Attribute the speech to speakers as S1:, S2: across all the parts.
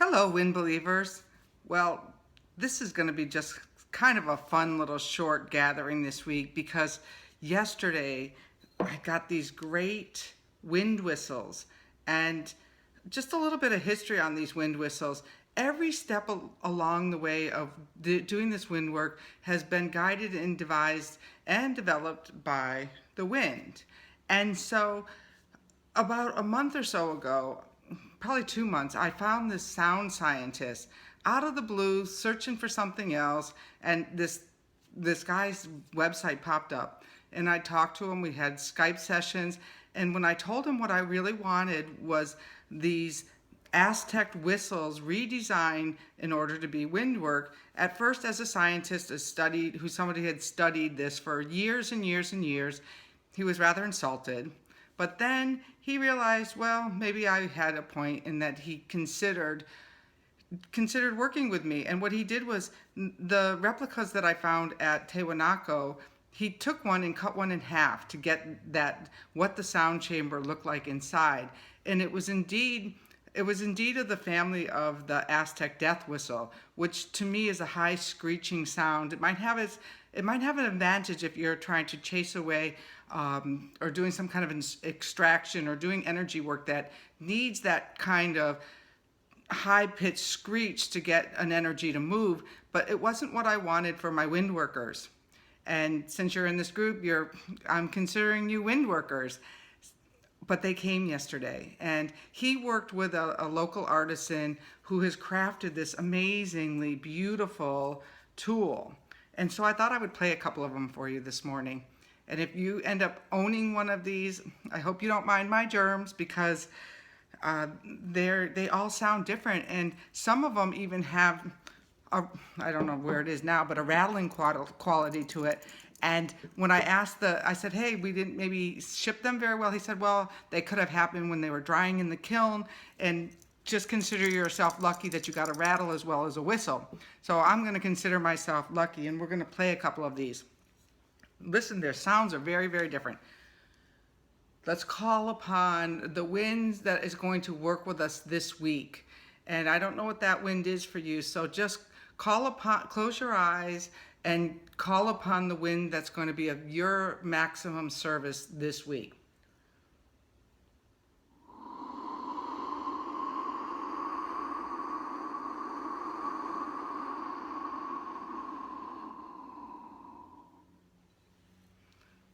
S1: Hello, wind believers. Well, this is going to be just kind of a fun little short gathering this week because yesterday I got these great wind whistles, and just a little bit of history on these wind whistles. Every step along the way of doing this wind work has been guided and devised and developed by the wind. And so about a month or so ago, probably 2 months, I found this sound scientist out of the blue searching for something else, and this guy's website popped up, and I talked to him. We had Skype sessions, and when I told him what I really wanted was these Aztec whistles redesigned in order to be wind work. At first, as a scientist, somebody had studied this for years and years and years, he was rather insulted. But then he realized, well, maybe I had a point in that he considered working with me. And what he did was the replicas that I found at Tiwanaku, he took one and cut one in half to get that what the sound chamber looked like inside. And it was indeed of the family of the Aztec death whistle, which to me is a high screeching sound. It might have an advantage if you're trying to chase away or doing some kind of an extraction or doing energy work that needs that kind of high-pitched screech to get an energy to move. But it wasn't what I wanted for my wind workers. And since you're in this group, I'm considering you wind workers. But they came yesterday, and he worked with a local artisan who has crafted this amazingly beautiful tool. And so I thought I would play a couple of them for you this morning. And if you end up owning one of these, I hope you don't mind my germs, because they all sound different, and some of them even have I don't know where it is now, but a rattling quality to it. And when I said, hey, we didn't maybe ship them very well, he said, well, they could have happened when they were drying in the kiln, and just consider yourself lucky that you got a rattle as well as a whistle. So I'm going to consider myself lucky, and we're going to play a couple of these. Listen, their sounds are very, very different. Let's call upon the wind that is going to work with us this week. And I don't know what that wind is for you, so just close your eyes and call upon the wind that's going to be of your maximum service this week.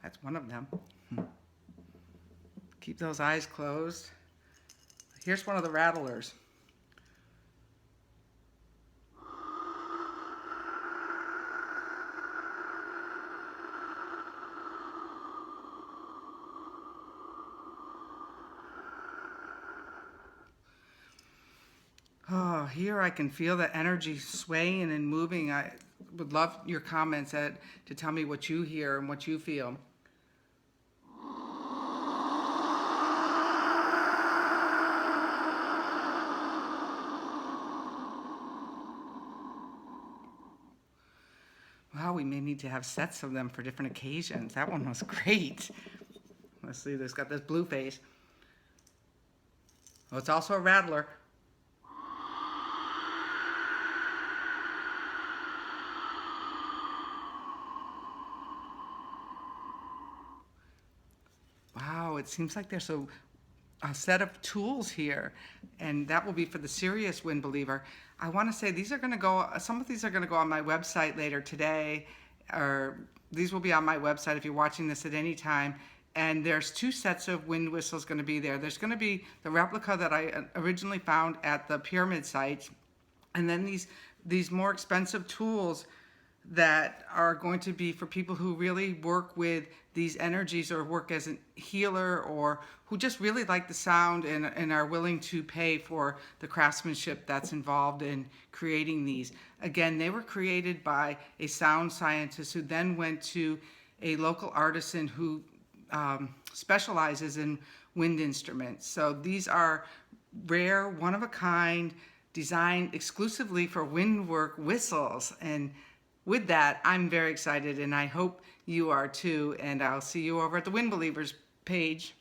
S1: That's one of them. Keep those eyes closed. Here's one of the rattlers. Oh, here I can feel the energy swaying and moving. I would love your comments to tell me what you hear and what you feel. Wow, we may need to have sets of them for different occasions. That one was great. Let's see, it's got this blue face. Oh, it's also a rattler. Wow, it seems like there's a set of tools here, and that will be for the serious wind believer. I want to say some of these are going to go on my website later today, or these will be on my website if you're watching this at any time. And there's 2 sets of wind whistles going to be there. There's going to be the replica that I originally found at the pyramid site, and then these more expensive tools that are going to be for people who really work with these energies or work as a healer, or who just really like the sound and are willing to pay for the craftsmanship that's involved in creating these. Again, they were created by a sound scientist who then went to a local artisan who specializes in wind instruments. So these are rare, one-of-a-kind, designed exclusively for wind work whistles. And with that, I'm very excited, and I hope you are too. And I'll see you over at the Wind Believers page.